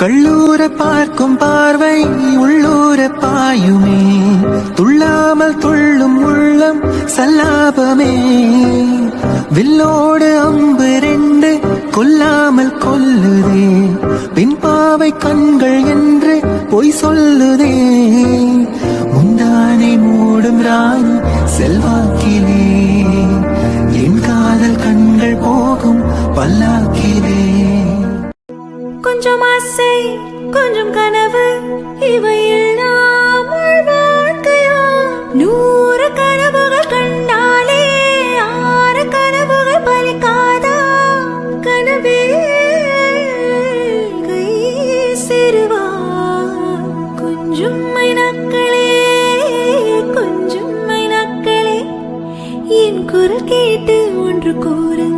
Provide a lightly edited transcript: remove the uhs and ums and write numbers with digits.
கள்ளூர பார்க்கும் பார்வை உள்ளூர பாயுமே, துள்ளாமல் துள்ளும் உள்ளம் சல்லாபமே. வில்லோடு அம்பு ரெண்டு கொல்லாமல் கொல்லுதே, பின்பாவை கண்கள் என்று பொய் சொல்லுதே. முந்தானை மூடும் ராணி செல்வாக்கிலே, என் காதல் கண்கள் போகும் பல்லாக்கிலே. கொஞ்சம் ஆசை கொஞ்சம் கனவு இவை இல்லாமல் வாழ்க்கையா? 100 கனவுகள் கண்டாலே 6 கனவுகள் பலிக்காதா? கனவே கை சேருவா? கொஞ்சம் மைனாக்களே கொஞ்சம் மைனாக்களே, என் குரல் கேட்டு ஒன்று கூறு.